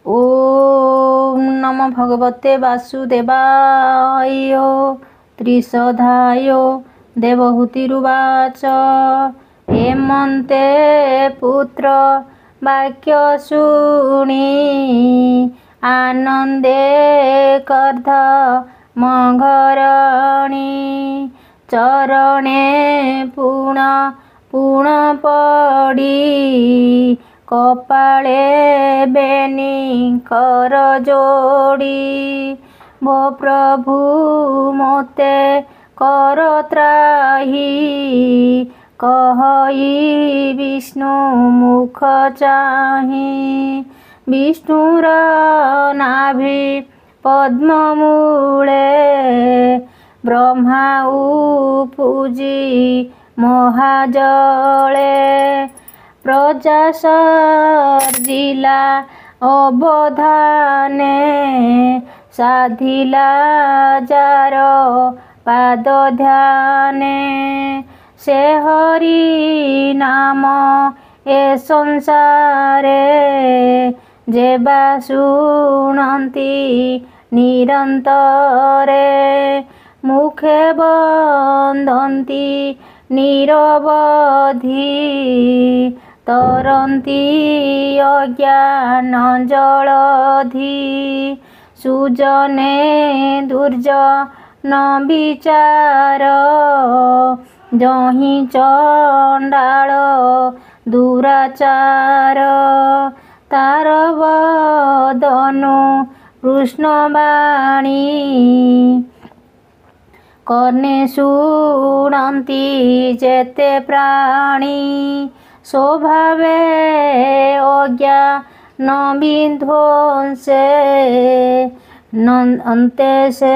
ओम नमो भगवते वासुदेवाय। त्रिशोधाय देवहूतिरुवाच हेमन्ते पुत्र वाक्य शुणी आनन्दे कर्ध मघरणी चरणे पुण पुण पड़ी कपाळे बेनी कर जोड़ी भो प्रभु मोते कर त्राही कहई विष्णु मुख चाही विष्णुर नाभि पद्म मूले ब्रह्मा पूजी महाजले प्रजा सर्जिला अवधाने साधिला जार पाद ध्याने से हरि नाम ए संसारे जेबा शुणन्ति निरन्तरे मुखे बन्धन्ति निरवधि तरन्ति अज्ञान जलधि सुजने दुर्जन विचार जहि चंडाल दुराचार तार वदनु कृष्णवाणी कर्णे शुणन्ति जेते प्राणी स्वभावे अज्ञान विध्वंसे अन्ते से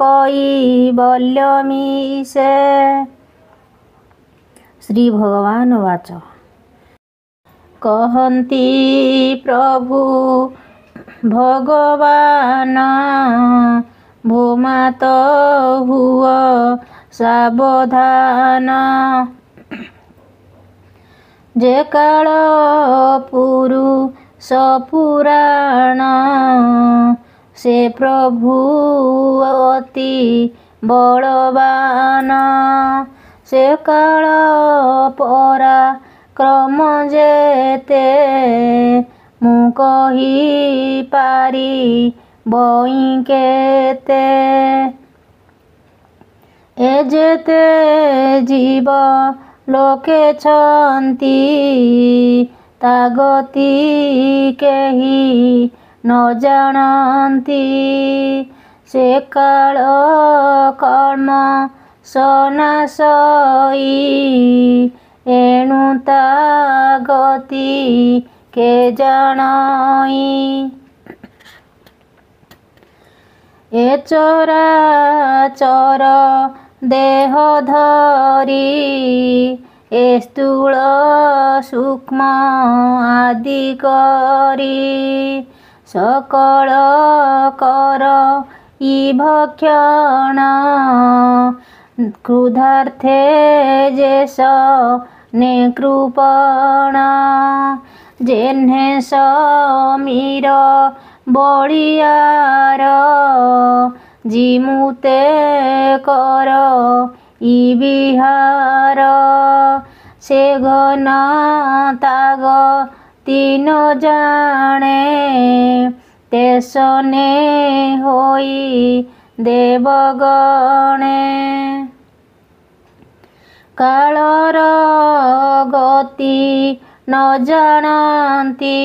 कैवल्यमीशे। श्री भगवान वाच कहन्ति प्रभु भगवान भूमात हुव सावधान जे काल पुरुष पुराण से प्रभु अति बलवान से काल पराक्रम जेते मु कही पारी बई केते ए जेते जीव लोके छन्ति ता गति केही न जानन्ति से काल कर्म सनाशई एणु ता गति के जानई ए चराचर देह धरी ए स्थूल सूक्ष्म आदि करी सकल कर ई भक्षण क्रुधार्थे जेस ने कृपण जेन्हे समीर बलियार जिमुते कर ई विहार से घन ताग तीन जाने तेसने होई देवगणे कालर गति न जानन्ति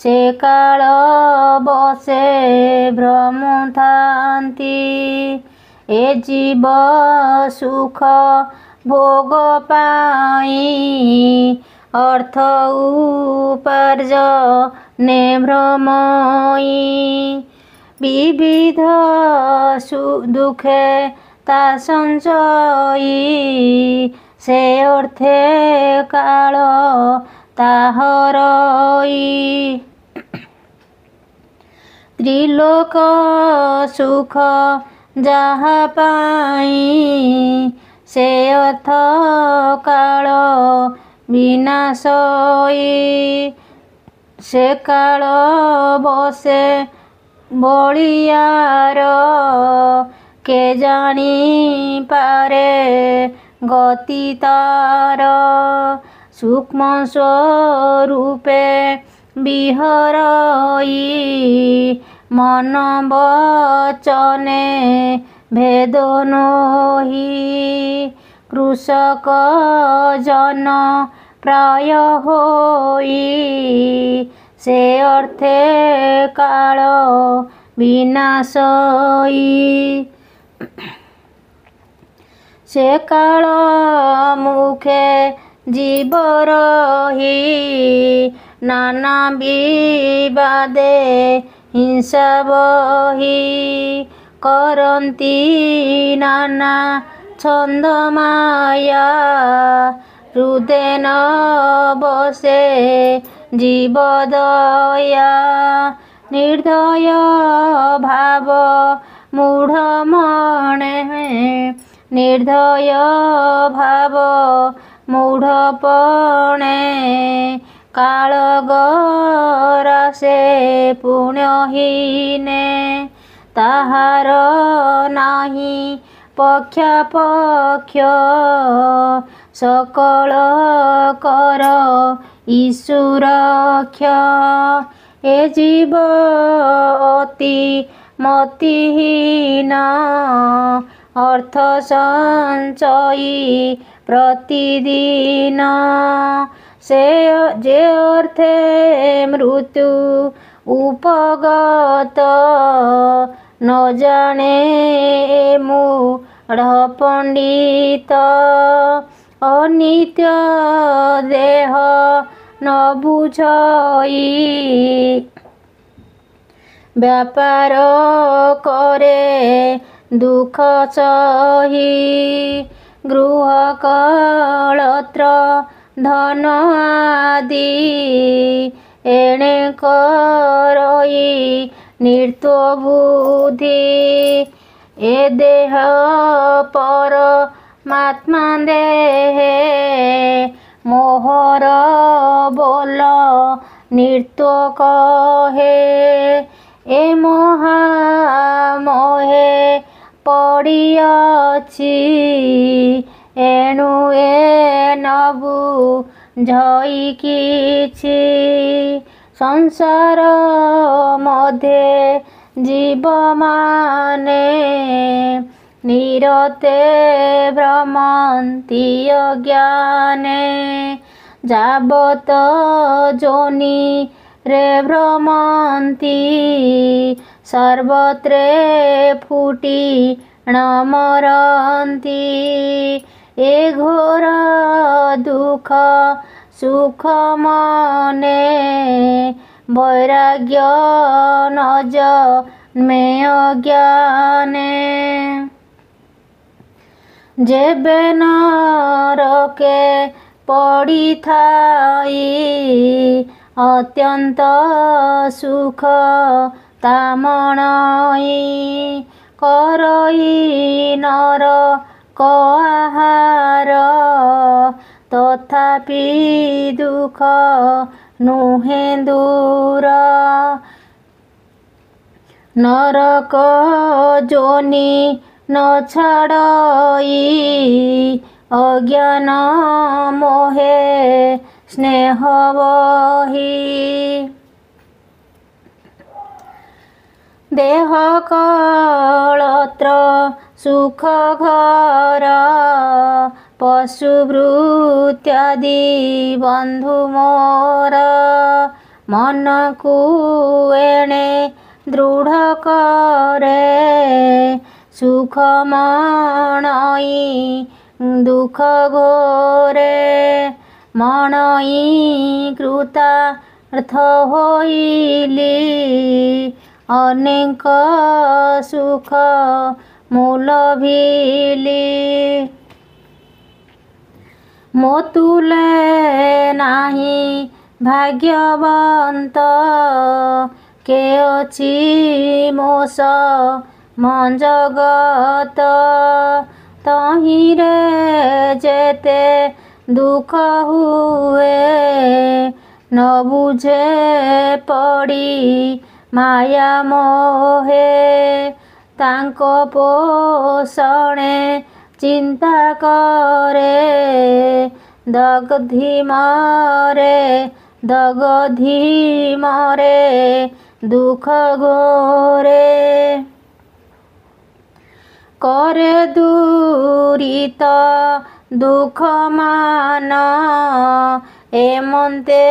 से काल बसे भ्रमुथान्ति ए जीव सुख भोग पाई अर्थ उपार्जने भ्रमई विविध दुखे ता संचयी से अर्थे काल ताहरई त्रिलोक सुख जहा पाई से अर्थ काल विनाशई ସେ କାଳ ବସେ ବଳିୟାର କେ ଜାଣିପାରେ ଗତି ତାର ସୂକ୍ଷ୍ମ ସ୍ୱରୂପେ ବିହରଇ ମନ ବଚନେ ଭେଦ ନୋହି କୃଷକ ଜନ ପ୍ରାୟ ହୋଇ ସେ ଅର୍ଥେ କାଳ ବିନାଶଇ ସେ କାଳ ମୁଖେ ଜୀବ ରହି ନାନା ବିବାଦେ ହିଂସା ବହି କରନ୍ତି ନାନା ଛନ୍ଦ ମାୟା ହୃଦେ ନ ବସେ ଜୀବ ଦୟା ନିର୍ଦୟ ଭାବ ମୂଢ଼ ମଣେ ନିର୍ଦୟ ଭାବ ମୂଢ଼ପଣେ କାଳ ଗରାସେ ପୁଣ୍ୟହୀନେ ତାହାର ନାହିଁ ପକ୍ଷାପକ୍ଷ ସକଳ କର ଈଶ୍ୱରକ୍ଷ ଏ ଜୀବ ଅତି ମତିହୀନ ଅର୍ଥ ସଞ୍ଚୟୀ ପ୍ରତିଦିନ ସେ ଯେ ଅର୍ଥେ ମୃତ୍ୟୁ ଉପଗତ ନ ଜାଣେ ମୂଢ଼ ପଣ୍ଡିତ ଅନିତ୍ୟ ଦେହ ନ ବୁଝଇ ବ୍ୟାପାର କରେ ଦୁଃଖ ସହି ଗୃହ କଳତ୍ର ଧନ ଆଦି ଏଣେ କରଇ ନିର୍ତ୍ୱ ବୁଦ୍ଧି ଏ ଦେହ ପରମାତ୍ମା ଦେହେ ମୋହର ବୋଲ ନିର୍ତ୍ୱ କହେ ଏ ମହା ମୋহে ପଡ଼ିଅଛି ଏଣୁ ଏ ନବୁ ଝଇ କିଛି ସଂସାର ମଧ୍ୟେ ଜୀବମାନେ ନିରତେ ଭ୍ରମନ୍ତି ଅଜ୍ଞାନେ ଯାବତ ଯୋନି ରେ ଭ୍ରମନ୍ତି ସର୍ବତ୍ରେ ଫୁଟି ଣ ମରନ୍ତି ଏ ଘୋର ଦୁଃଖ ସୁଖ ମନେ ବୈରାଗ୍ୟ ନ ଜନ୍ମେ ଅଜ୍ଞାନେ ଯେବେ ନରକେ ପଡ଼ିଥାଇ ଅତ୍ୟନ୍ତ ସୁଖ ତାମଣଇ କରଇ ନର ଆହାର ତଥାପି ଦୁଃଖ ନୁହେଁ ଦୂର ନରକ ଯୋନି ନ ଛାଡ଼ଇ ଅଜ୍ଞାନ ମୋহে ସ୍ନେହ ବହି ଦେହ କଳତ୍ର ସୁଖ ଘର ପଶୁ ଭୃତ୍ୟାଦି ବନ୍ଧୁ ମୋର ମନକୁ ଏଣେ ଦୃଢ଼ କରେ ସୁଖ ମଣଇ ଦୁଃଖ ଘୋରେ ମଣଇ କୃତାର୍ଥ ହୋଇଲି ଅନେକ ସୁଖ ମୂଲଭିଲି ମୋତୁଲେ ନାହିଁ ଭାଗ୍ୟବନ୍ତ କେ ଅଛି ମୋସ ମଞ୍ଜଗତ ତହିଁରେ ଯେତେ ଦୁଃଖ ହୁଏ न बुझे पड़ी माया मोहे तांको पोषणे चिंता करे दगधी मरे दुख घोरे करे दूरित दुख मान एमंते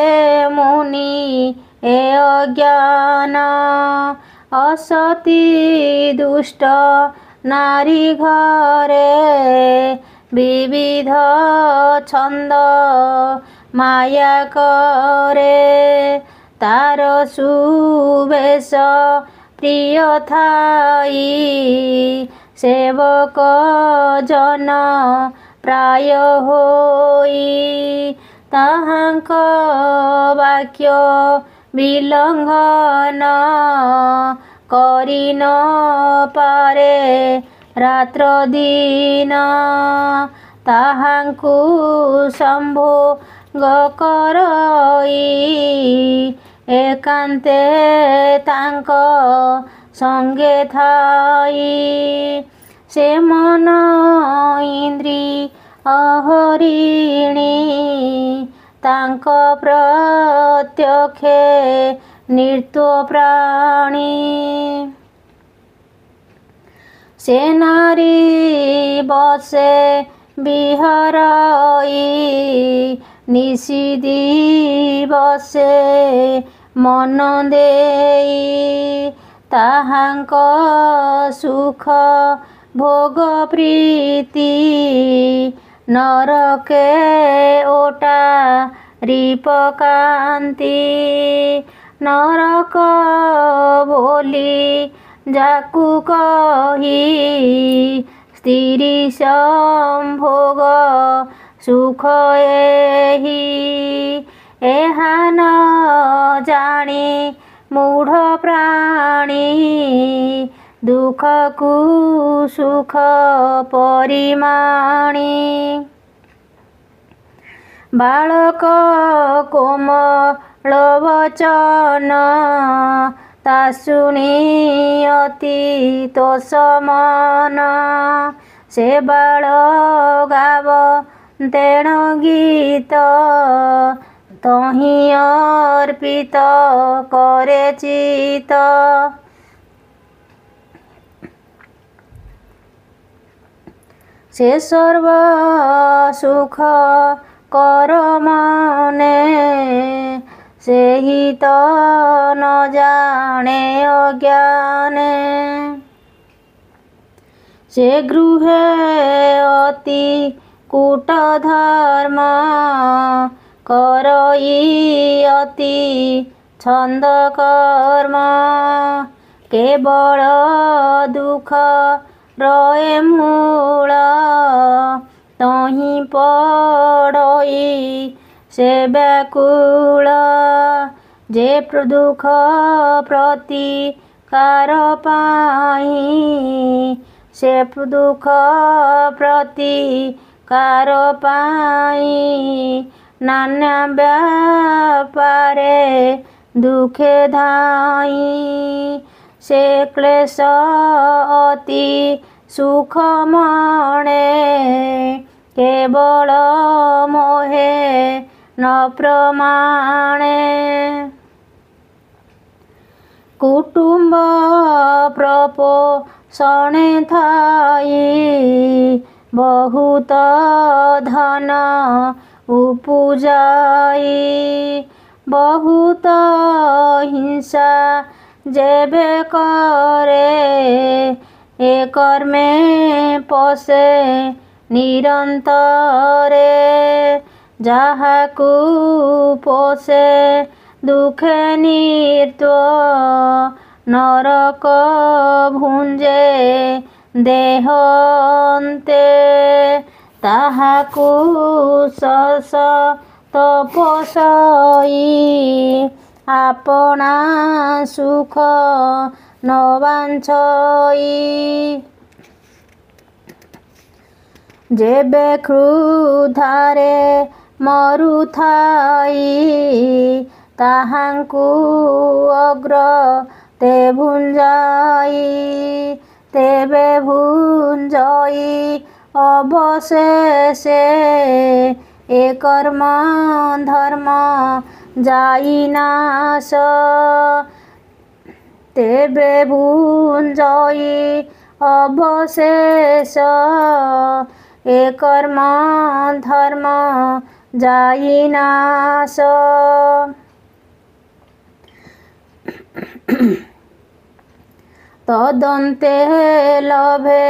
मुनि ए अज्ञान असती दुष्ट नारी घरे विविध छंद माया करे तार सुवेश प्रिय थाई सेवक जन प्राय होई ताहांक वाक्य विलंघन करि न पारे रात्र दिन ताहांकु संभोग करई एकांते तांक संगे थाई से मन इंद्री अहरिणी तांक प्रत्यक्षे निर्तो प्राणी से नारी बसे विहरई निशी दिवसे मन देई ताहांक सुख भोग प्रीति नरके ओटा रिपकांति नरक बोली जाकु कही स्त्री संभोग सुख एही एहा न जानी मूढ़ प्राणी दुख को सुख परिमाणी बालक कोमल वचन तासुनी अति तो समान से बाल गाव तेण गीत तही अर्पित करे चित से सर्व सुख कर मने से ही तो न जाने अज्ञाने से गृहे अति कूट धर्म करई अति छंद कर्म केवल दुख रहे मूल तही पड़ई से व्याकुल जे दुख प्रतिकार पाई से दुख प्रतिकार पाई नाना व्यापारे दुखे धाई से क्लेश अति सुख मणे केवल मोहे न प्रमाणे कुटुंब प्रपोषणे थाई बहुत धन उपजाई बहुत हिंसा जेबे करे ए कर्मे पसे निरंतरे जाहाकु पोषे दुखे निर्त्व नरक भुंजे देहन्ते ताहाकु सस तपसई आपना सुख न वांछई जेबे क्रुधारे ମରୁଥାଇ ତାହାଙ୍କୁ ଅଗ୍ର ତେ ଭୁଞ୍ଜାଇ ତେବେ ଭୁଞ୍ଜଇ ଅବଶେଷେ ଏ କର୍ମ ଧର୍ମ ଯାଇ ନାଶ ତେବେ ଭୁଞ୍ଜଇ ଅବଶେଷ ଏ କର୍ମ ଧର୍ମ ଯାଇ ନାଶ ତଦନ୍ତେ ଲଭେ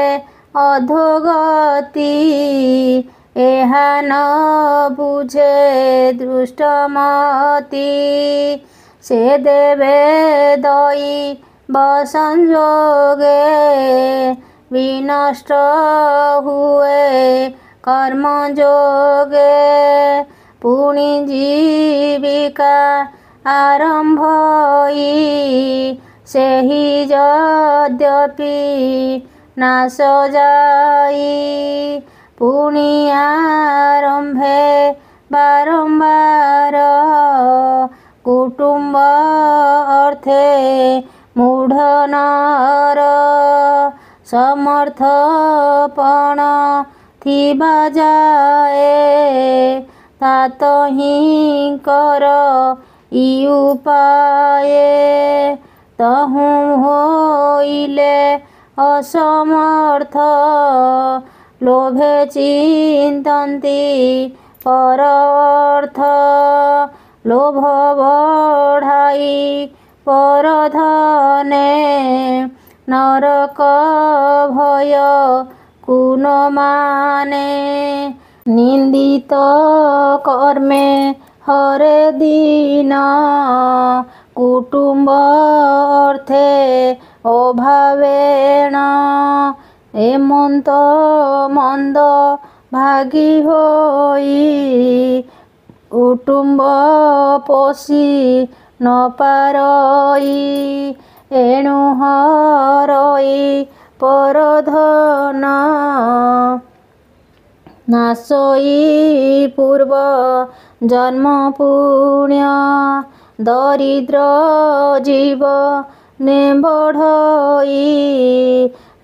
ଅଧୋଗତି ଏହା ନ ବୁଝେ ଦୃଷ୍ଟମତି ସେ ଦେବେ ଦୈବ ସଂଯୋଗେ ବିନଷ୍ଟ ହୁଏ କର୍ମ ଯୋଗେ ପୁଣି ଜୀବିକା ଆରମ୍ଭଇ ସେହି ଯଦ୍ୟପି ନାଶ ଯାଇ ପୁଣି ଆରମ୍ଭେ ବାରମ୍ବାର କୁଟୁମ୍ବ ଅର୍ଥେ ମୂଢ଼ ନର ସମର୍ଥପଣ ଥିବା ଯାଏ ତାତ ହିଁ କର ଇ ଉପାଏ ତହୁଁ ହୋଇଲେ ଅସମର୍ଥ ଲୋଭେ ଚିନ୍ତନ୍ତି ପର ଅର୍ଥ ଲୋଭ ବଢ଼ାଇ ପରଧନେ ନରକ ଭୟ କୁନ ମାନେ ନିନ୍ଦିତ କର୍ମେ ହରେ ଦିନ କୁଟୁମ୍ବ ଅର୍ଥେ ଅଭାବେଣ ଏମନ୍ତ ମନ୍ଦ ଭାଗୀ ହୋଇ କୁଟୁମ୍ବ ପୋଷି ନ ପାରଇ ଏଣୁ ହରଇ ପରଧନ ନାଶଇ ପୂର୍ବ ଜନ୍ମ ପୁଣ୍ୟ ଦରିଦ୍ର ଜୀବ ନେ ବଢ଼ଇ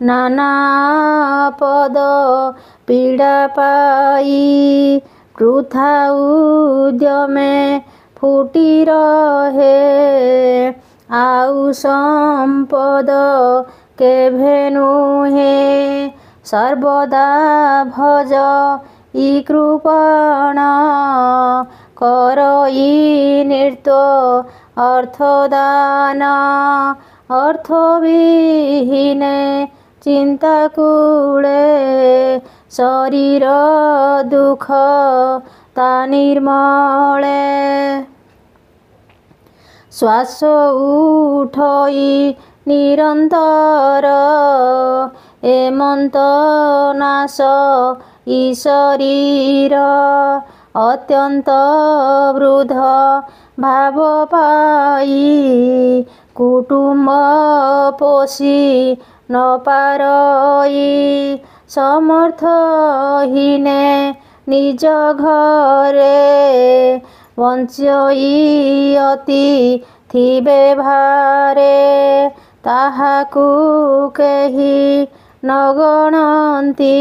ନାନା ପଦ ପୀଡ଼ା ପାଇ ବୃଥା ଉଦ୍ୟମେ ଫୁଟି ରହେ ଆଉ ସମ୍ପଦ କେଭେ ନୁହେଁ ସର୍ବଦା ଭଜ ଇ କୃପଣ କରଇ ନିର୍ତ୍ୱ ଅର୍ଥଦାନ ଅର୍ଥବିହୀନେ ଚିନ୍ତାକୂଳେ ଶରୀର ଦୁଃଖ ତା ନିର୍ମଳେ ଶ୍ୱାସ ଉଠଇ ନିରନ୍ତର ଏମନ୍ତ ନାଶ ଇ ଶରୀର ଅତ୍ୟନ୍ତ ବୃଦ୍ଧ ଭାବ ପାଇ କୁଟୁମ୍ବ ପୋଷି ନ ପାରଇ ସମର୍ଥହୀନେ ନିଜ ଘରେ ବଞ୍ଚଇ ଅତି ଥିବେ ଭାରେ ତାହାକୁ କେହି ନ ଗଣନ୍ତି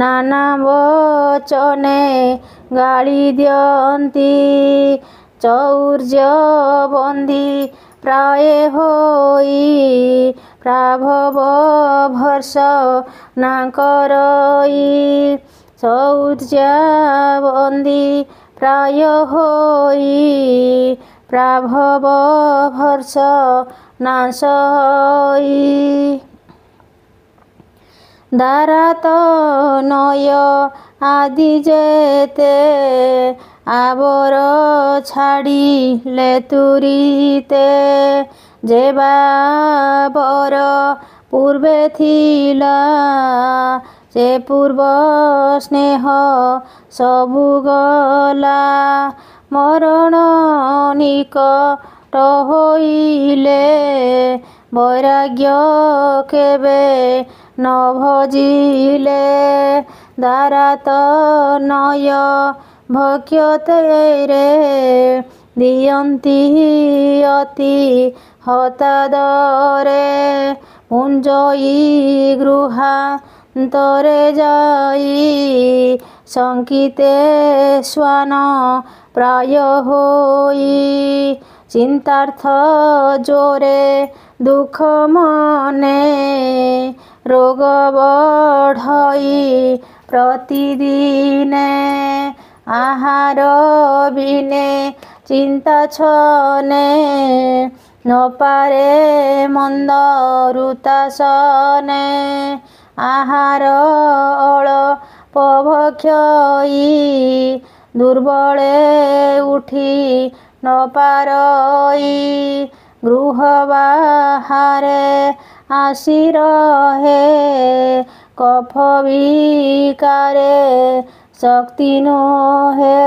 ନାନା ବଚନେ ଗାଳି ଦିଅନ୍ତି ଚୌର୍ଯ୍ୟ ବନ୍ଦୀ ପ୍ରାୟ ହୋଇ ପ୍ରାଭବ ଭର୍ଷ ନା କରଇ ଚୌର୍ଯ୍ୟାବନ୍ଦୀ ପ୍ରାୟ ହୋଇ ପ୍ରାଭବ ଭର୍ଷ ନାଶଇ ଦାରାତ ନୟ ଆଦି ଯେତେ ଆବର ଛାଡ଼ିଲେ ତୁରିତେ ଯେ ବାବର ପୂର୍ବେ ଥିଲା ସେ ପୂର୍ବ ସ୍ନେହ ସବୁ ଗଲା ମରଣ ନିକଟ ହୋଇଲେ ବୈରାଗ୍ୟ କେବେ ନ ଭଜିଲେ ଦାରାତ ନୟ ଭକ୍ଷତେରେ ଦିଅନ୍ତି ଅତି ହତାଦରେ ପୁଞ୍ଜଇ ଗୃହାନ୍ତରେ ଯାଇ ଶଙ୍କିତେ ଶ୍ୱାନ ପ୍ରାୟ ହୋଇ ଚିନ୍ତାର୍ଥ ଜୋରେ ଦୁଃଖ ମନେ ରୋଗ ବଢ଼ଇ ପ୍ରତିଦିନେ ଆହାର ବିନେ ଚିନ୍ତା ଛନେ ନପାରେ ମନ୍ଦ ଋତାସନେ ଆହାର ଅଳପ ଭକ୍ଷଇ ଦୁର୍ବଳେ ଉଠି ନପାରଇ ଗୃହ ବାହାରେ ଆସି ରହେ କଫ ବିକାରେ ଶକ୍ତି ନୋହେ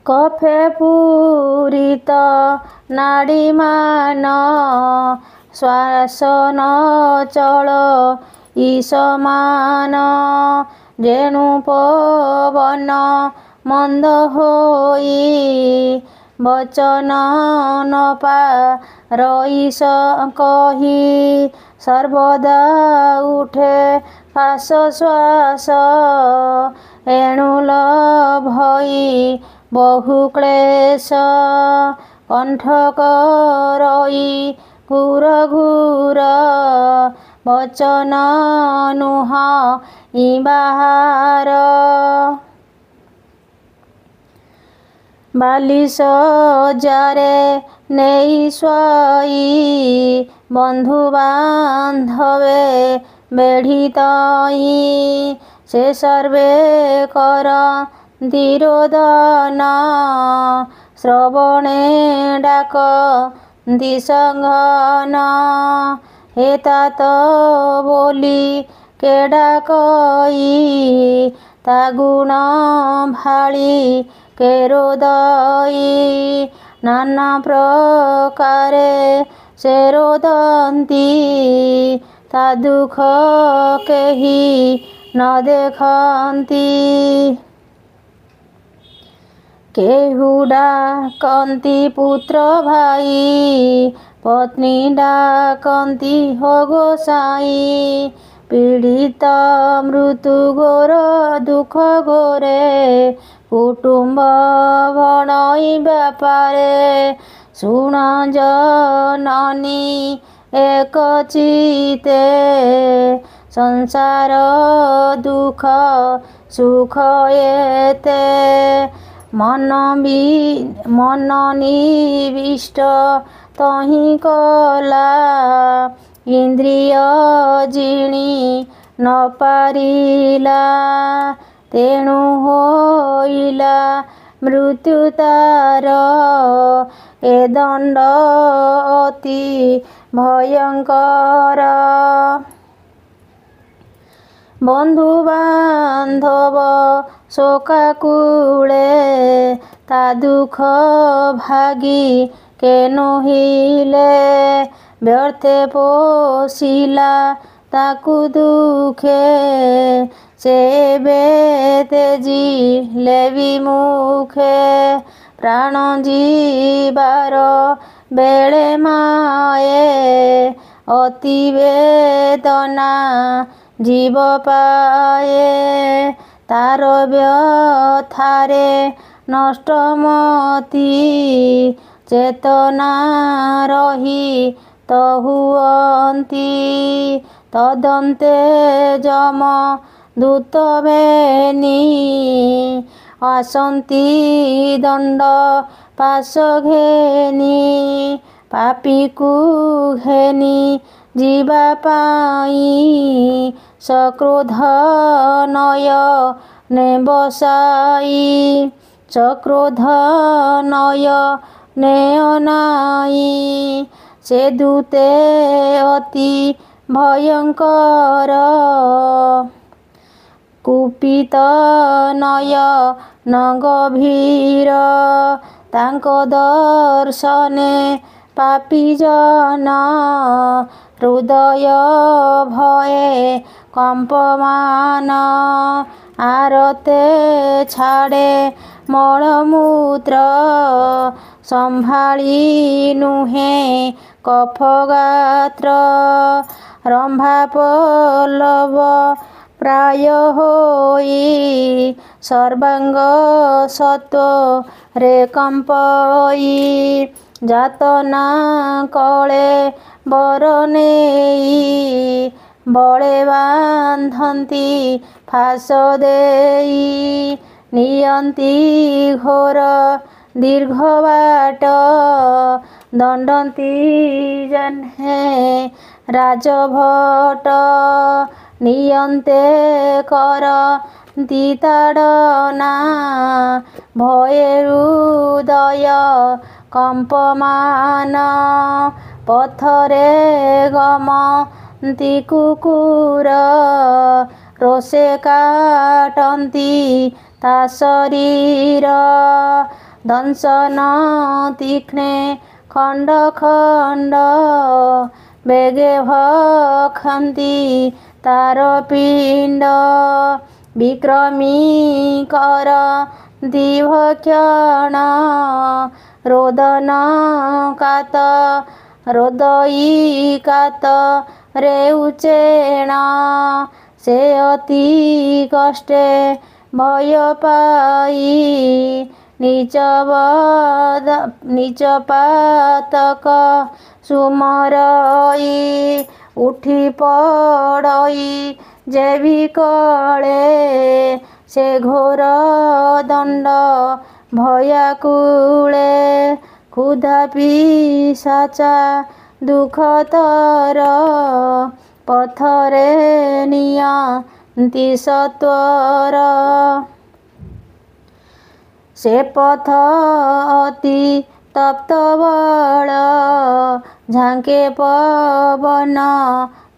କଫେ ପୂରିତ ନାଡ଼ିମାନ ଶ୍ୱାସ ନ ଚଳ ସମାନ ଯେଣୁ ପବନ ମନ୍ଦ ହୋଇ ବଚନ ନପାରଇ କହି ସର୍ବଦା ଉଠେ ଶ୍ୱାସ ଶ୍ୱାସ ଏଣୁ ଲଭଇ ବହୁ କ୍ଲେଶ କଣ୍ଠକରଇ ଘୁର ଘୁର ବଚନ ନୁହଁ ବାହାର ବାଲିଶଯ୍ୟାରେ ନେଇ ଶୋଇ ବନ୍ଧୁ ବାନ୍ଧବେ ବେଢ଼ି ତଇ ସେ ସର୍ବେ କରନ୍ତି ରୋଦନ ଶ୍ରବଣେ ଡାକନ୍ତି ସଘନ ହେ तात ବୋଲି କେ ଡାକଇ ତା ଗୁଣ ଭାଳି କେ ରୋଦଇ ନାନା ପ୍ରକାରେ ସେ ରୋଦନ୍ତି ତା ଦୁଃଖ କେହି ନ ଦେଖନ୍ତି କେହୁ ଡାକନ୍ତି ପୁତ୍ର ଭାଇ ପତ୍ନୀ ଡାକନ୍ତି ହୋ ଗୋସାଇଁ ପୀଡ଼ିତ ମୃତ୍ୟୁ ଘୋର ଦୁଃଖ ଘୋରେ କୁଟୁମ୍ବ ବଣଇ ବ୍ୟାପାରେ ଶୁଣ ଜନନୀ ଏକ ଚିତେ ସଂସାର ଦୁଃଖ ସୁଖ ଏତେ ମନ ନିବିଷ୍ଟ ତହିଁ କଲା ଇନ୍ଦ୍ରିୟ ଜିଣି ନ ପାରିଲା ତେଣୁ ହୋଇଲା ମୃତ୍ୟୁ ତାର ଏ ଦଣ୍ଡ ଅତି ଭୟଙ୍କର ବନ୍ଧୁ ବାନ୍ଧବ ଶୋକାକୁଳେ ତା ଦୁଃଖ ଭାଗି କେ ନୋହିଲେ ବ୍ୟର୍ଥେ ପୋଷିଲା ତାକୁ ଦୁଃଖେ ସେ ତେଜିଲେ ବିମୁଖେ ପ୍ରାଣ ଯିବାର ବେଳେ ମାଏ ଅତି ବେଦନା ଜୀବ ପାଏ ତାର ବ୍ୟଥାରେ ନଷ୍ଟ ମତି ଚେତନା ରହି ତ ହୁଅନ୍ତି ତଦନ୍ତେ ଯମ ଦୂତ ବେନି ଆସନ୍ତି ଦଣ୍ଡ ପାଶ ଘେନି ପାପୀକୁ ଘେନି ଯିବା ପାଇଁ ସକ୍ରୋଧ ନୟନେ ବସାଇ ସକ୍ରୋଧ ନୟନେ ଅନାଇ ସେ ଦୂତେ ଅତି ଭୟଙ୍କର କୁପିତ ନୟନ ଗଭୀର ତାଙ୍କ ଦର୍ଶନେ ପାପୀ ଜନ ହୃଦୟ ଭୟେ କମ୍ପମାନ ଆରତେ ଛାଡ଼େ ମଳମୂତ୍ର ସମ୍ଭାଳି ନୁହେଁ କଫଗାତ୍ର ରମ୍ଭା ପଲ୍ଲବ ପ୍ରାୟ ହୋଇ ସର୍ବାଙ୍ଗ ସତ୍ୱରେ କମ୍ପଇ ଯାତନା କଳେ ବର ନେଇ ବଳେ ବାନ୍ଧନ୍ତି ଫାଶ ଦେଇ ନିଅନ୍ତି ଘୋର ଦୀର୍ଘ ବାଟ ଦଣ୍ଡନ୍ତି ଜହ୍ନେ ରାଜଭଟ ନିୟନ୍ତେ କରନ୍ତି ତାଡ଼ନା ଭୟେ ହୃଦୟ କମ୍ପମାନ ପଥରେ ଗମନ୍ତି କୁକୁର ରୋଷେ କାଟନ୍ତି ତା ଶରୀର ଦଂଶନ ତୀକ୍ଷ୍ଣେ ଖଣ୍ଡ ଖଣ୍ଡ ବେଗେ ଭକ୍ଷନ୍ତି ତାର ପିଣ୍ଡ ବିକ୍ରମୀ କରନ୍ତି ଭକ୍ଷଣ ରୋଦନ କାତ ରୋଦଇ କାତ ରେ ଉଚେଣ ସେ ଅତି କଷ୍ଟେ ଭୟ ପାଇ ନିଜ ପାତକ ସୁମରଇ ଉଠି ପଡ଼ଇ ଯେ ବିକଳେ ସେ ଘୋର ଦଣ୍ଡ ଭୟାକୁଳେ ক্ষুধা পিଶାଚା ଦୁଃଖ ତର ପଥରେ ନିଅନ୍ତି ସତ୍ୱର ସେ ପଥ ଅତି ତପ୍ତ ବଳ ଝାଙ୍କେ ପବନ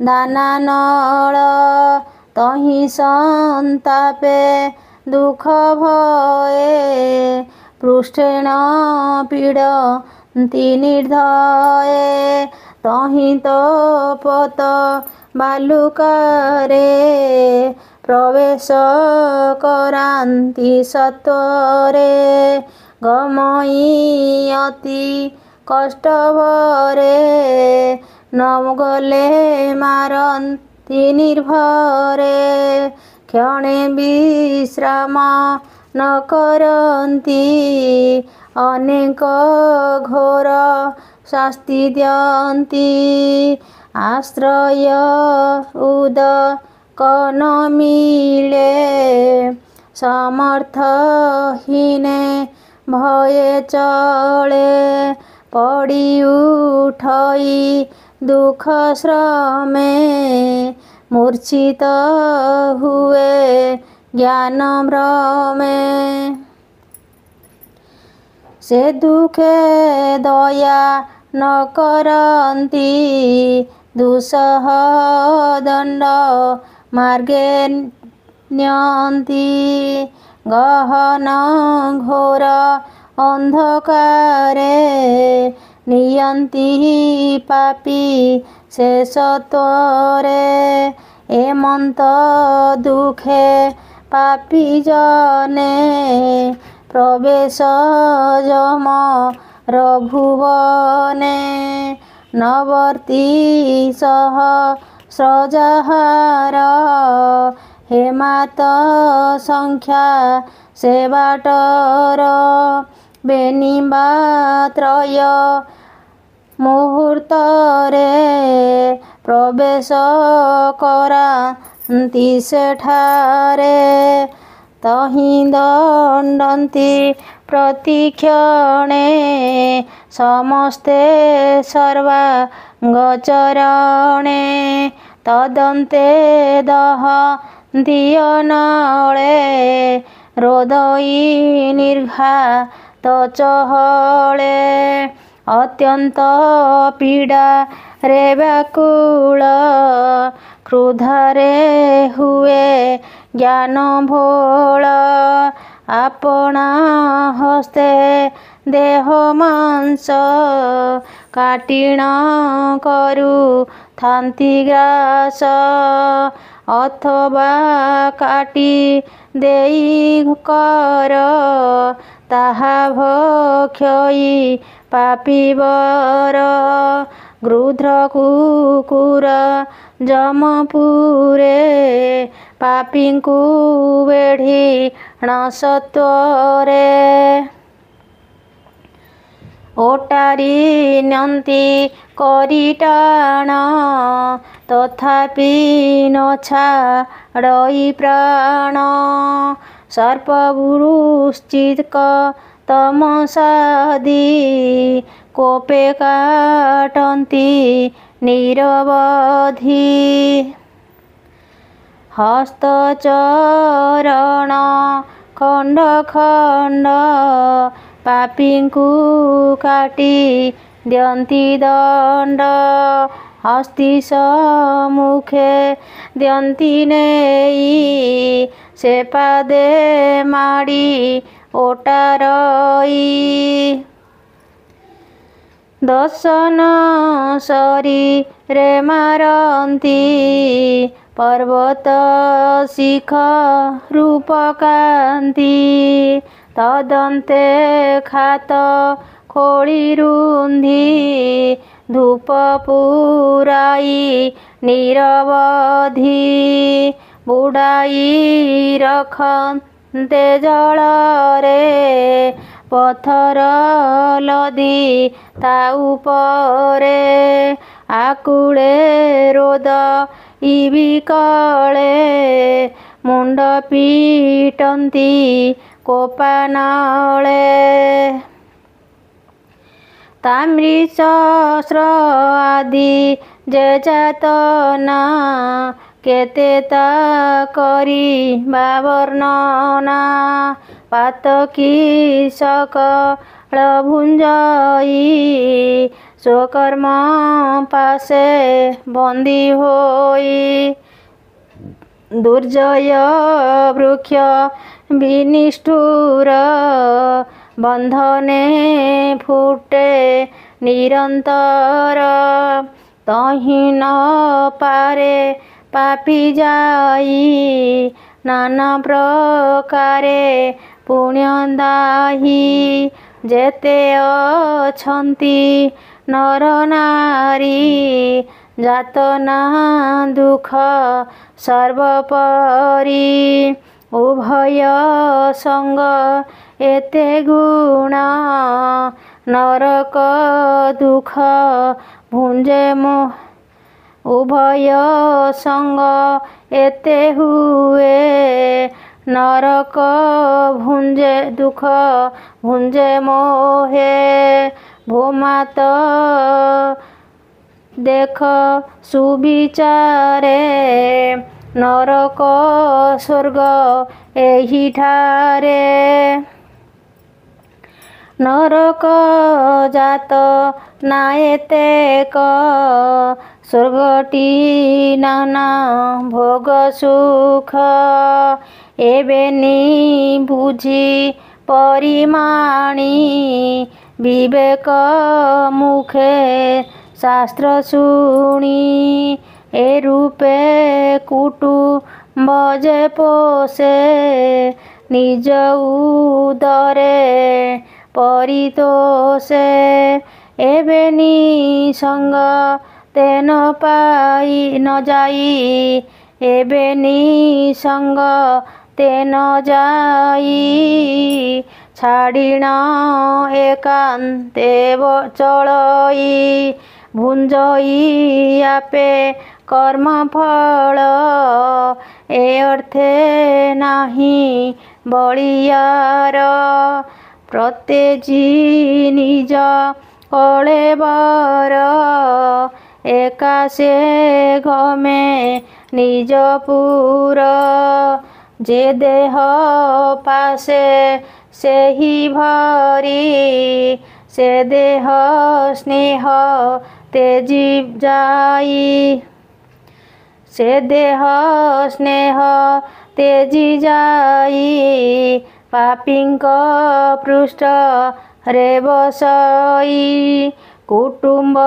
ଦାନାନଳ ତହିଁ ସନ୍ତାପେ ଦୁଃଖ ଭୟେ ପୃଷ୍ଠେଣ ପୀଡ଼ନ୍ତି ନିର୍ଦ୍ଦୟେ ତହିଁ ତପତ ବାଲୁକାରେ ପ୍ରବେଶ କରାନ୍ତି ସତ୍ୱରେ ଗମଇ ଅତି କଷ୍ଟ ଭରେ ନ ଗଲେ ମାରନ୍ତି ନିର୍ଭରେ କ୍ଷଣେ ବିଶ୍ରାମ ନ କରନ୍ତି ଅନେକ ଘୋର ଶାସ୍ତି ଦିଅନ୍ତି ଆଶ୍ରୟ ଉଦକ ନ ମିଳେ ସମର୍ଥହୀନେ ଭୟେ ଚଳେ ପଡ଼ି ଉଠଇ ଦୁଃଖ ଶ୍ରମେ ମୂର୍ଚ୍ଛିତ ହୁଏ ଜ୍ଞାନ ଭ୍ରମେ ସେ ଦୁଃଖେ ଦୟା ନ କରନ୍ତି ଦୁଃସହ ଦଣ୍ଡ ମାର୍ଗେ ନିଅନ୍ତି ଗହନ ଘୋର ଅନ୍ଧକାରେ ନିଅନ୍ତି ପାପୀ ସେ ସତ୍ୱରେ ଏମନ୍ତ ଦୁଃଖେ ପାପୀ ଜନେ ପ୍ରବେଶ ଯମର ଭୁବନେ ନବର୍ତ୍ତି ସହସ୍ରଯାହାର ହେମାତ ସଂଖ୍ୟା ସେ ବାଟର ବେନିବା ତ୍ରୟ ମୁହୂର୍ତ୍ତରେ ପ୍ରବେଶ କରାନ୍ତି ସେଠାରେ ତହିଁ ଦଣ୍ଡନ୍ତି ପ୍ରତିକ୍ଷଣେ ସମସ୍ତେ ସର୍ବାଙ୍ଗଚରଣେ ତଦନ୍ତେ ଦହନ୍ତି ଅନଳେ ରୋଦଇ ନିର୍ଘାତ ଚହଳେ ଅତ୍ୟନ୍ତ ପୀଡ଼ାରେ ବ୍ୟାକୁଳ କ୍ରୋଧରେ ହୁଏ ଜ୍ଞାନ ଭୋଳ ଆପଣା ହସ୍ତେ ଦେହ ମାଂସ କାଟିଣ କରୁଥାନ୍ତି ଗ୍ରାସ ଅଥବା କାଟି ଦେଇ କର ତାହା ଭକ୍ଷଇ ପାପିବର ଗୃଧ୍ର କୁକୁର ଯମପୁରେ ପାପୀଙ୍କୁ ବେଢ଼ି ସତ୍ୱରେ ଓଟାରି ନିଅନ୍ତି କରି ଟାଣ ତଥାପି ନ ଛାଡ଼ଇ ପ୍ରାଣ ସର୍ପବୃଶ୍ଚିକ ତମସାଦି କୋପେ କାଟନ୍ତି ନିରବଧି ହସ୍ତ ଚରଣ ଖଣ୍ଡ ଖଣ୍ଡ ପାପୀଙ୍କୁ କାଟି ଦିଅନ୍ତି ଦଣ୍ଡ ହସ୍ତି ସମ୍ମୁଖେ ଦିଅନ୍ତି ନେଇ ସେ ପାଦେ ମାଡ଼ି ଓଟାରଇ ଦର୍ଶନ ଶରୀରେ ମାରନ୍ତି ପର୍ବତ ଶିଖ ରୂପକାନ୍ତି ତଦନ୍ତେ ଖାତ ଖୋଳି ରୁନ୍ଧି ଧୂପ ପୁରାଇ ନିରବଧି ବୁଡ଼ାଇ ରଖନ୍ତେ ଜଳରେ ପଥର ଲଦି ତା ଉପରେ ଆକୁଳେ ରୋଦ ବିକଳେ ମୁଣ୍ଡ ପିଟନ୍ତି କୋପାନଳେ ତାମ୍ରିଶସ୍ତ୍ର ଆଦି ଯେ ଯାତନା କେତେ ତା କରିବା ବର୍ଣ୍ଣନା ପାତକୀ ସକଳ ଭୁଞ୍ଜଇ ସ୍ୱକର୍ମ ପାଶେ ବନ୍ଦୀ ହୋଇ ଦୁର୍ଜୟ ବୃକ୍ଷ ବିନିଷ୍ଠୁର ବନ୍ଧନେ ଫୁଟେ ନିରନ୍ତର ତହିଁ ନ ପାରେ ପାପି ଯାଇ ନାନା ପ୍ରକାରେ ପୁଣ୍ୟ ଦାହି ଯେତେ ଅଛନ୍ତି ନର ନାରୀ ଯାତନା ଦୁଃଖ ସର୍ବପରି ଉଭୟ ସଙ୍ଗ ଏତେ ଗୁଣ ନରକ ଦୁଃଖ ଭୁଞ୍ଜେ ଉଭୟ ସଙ୍ଗ ଏତେ ହୁଏ ନରକ ଭୁଞ୍ଜେ ଦୁଃଖ ଭୁଞ୍ଜେ ମୋହେ ଭୂମାତ ଦେଖ ସୁବିଚାରେ ନରକ ସ୍ୱର୍ଗ ଏହିଠାରେ ନରକ ଜାତ ନା ଏତେକ ସ୍ୱର୍ଗଟି ନାନା ଭୋଗ ସୁଖ ଏବେ ନି ବୁଝି ପରିମାଣି ବିବେକ ମୁଖେ ଶାସ୍ତ୍ର ଶୁଣି ଏ ରୂପେ କୁଟୁମ୍ବ ଯେ ପୋଷେ ନିଜ ଉଦରେ ପରିତୋଷେ ଏବେ ନିସଙ୍ଗ ତେନ ପାଇ ନ ଯାଇ ଏବେ ନିସଙ୍ଗ ତେନ ଯାଇ ଛାଡ଼ିଣ ଏକାନ୍ତେ ଚଳଇ ଭୁଞ୍ଜଇ ଆପେ କର୍ମଫଳ ଏ ଅର୍ଥେ ନାହିଁ ବଳିୟାର ପ୍ରତ୍ୟେଜି ନିଜ କଳେବର ଏକା ସେ ଗମେ ନିଜ ପୁର ଯେ ଦେହ ପାଶେ ସେହି ଭରି ସେ ଦେହ ସ୍ନେହ ତେଜି ଯାଇ ସେ ଦେହ ସ୍ନେହ ତେଜି ଯାଇ ପାପୀଙ୍କ ପୃଷ୍ଠରେ ବସଇ କୁଟୁମ୍ବ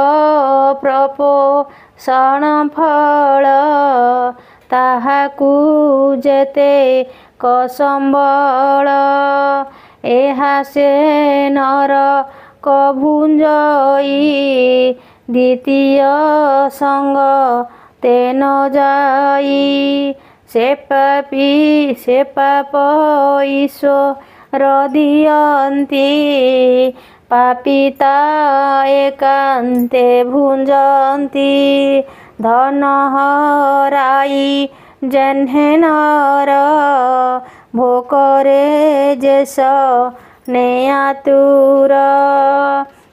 ପ୍ରପୋଷଣ ଫଳ ତାହାକୁ ଯେତେ କସମ୍ବଳ ଏହା ସେ ନରକ ଭୁଞ୍ଜଇ ଦ୍ୱିତୀୟ ସଙ୍ଗ ତେନ ଯାଇ ସେ ପାପ ଈଶ୍ୱର ଦିଅନ୍ତି ପାପିତା ଏକାନ୍ତେ ଭୁଞ୍ଜନ୍ତି ଧନ ହରାଇ ଯେହ୍ନେ ନର ଭୋକରେ ଯେସ ନେ ଆତୁର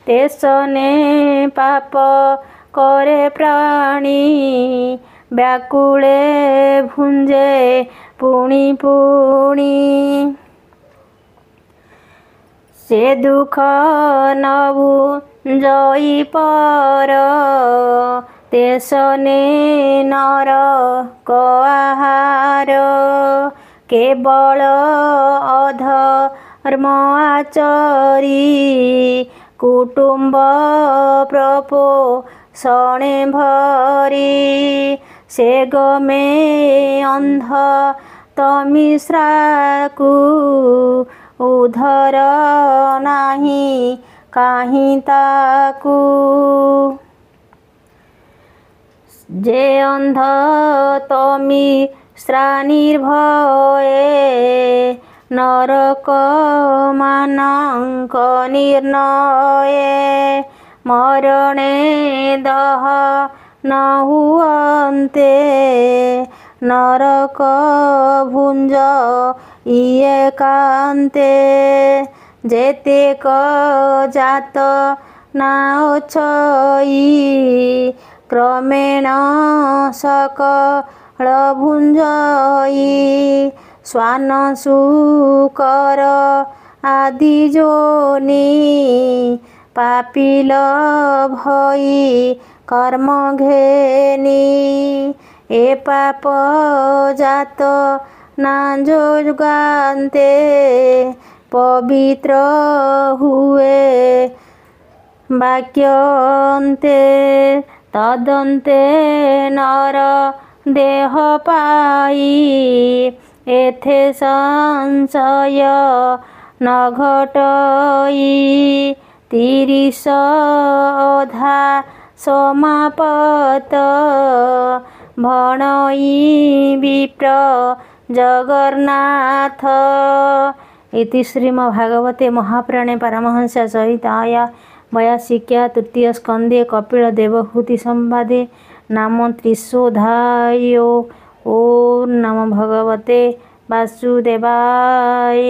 ତେସନେ ପାପ করে প্রাণী ব্যাকুলে ভুঞ্জে পুଣି পুଣି সে দুঃখ নবু জয়ী পর তেসনে নর আহার কেবল অধর্ম আচরি কুটুম্ব প্রপো শণে ভরি সে গমে অন্ধ তমিশ্রাকু উধর নাহি কাহি তাকু যে অন্ধ তমিশ্রা নির্ভয়ে নরক মানঙ্ক নির্ণয়ে মরণে দহ ন হুয়ন্তে নরক ভুঞ্জ ইয়ে কান্তে যেতেক জাত না অছই ক্রমেণ সকল ভুঞ্জই শ্বান শুকর আদি যোনি পাপিল ভই কর্ম ঘেনি এ পাপ জাত না যোগান্তে পবিত্র হুয়ে বাক্যন্তে তদন্তে নর দেহ পাই এথে সংশয় ন ঘটই 30 অধা সমাপত ভণই বিপ্র জগন্নাথ। इति श्रीमद्भागवते महापुराणे पारमहंस संहिताया 82 तृतीय स्कंदे कपिल देवहूति संवादे नाम 300 ओम नमो भगवते वासुदेवाय।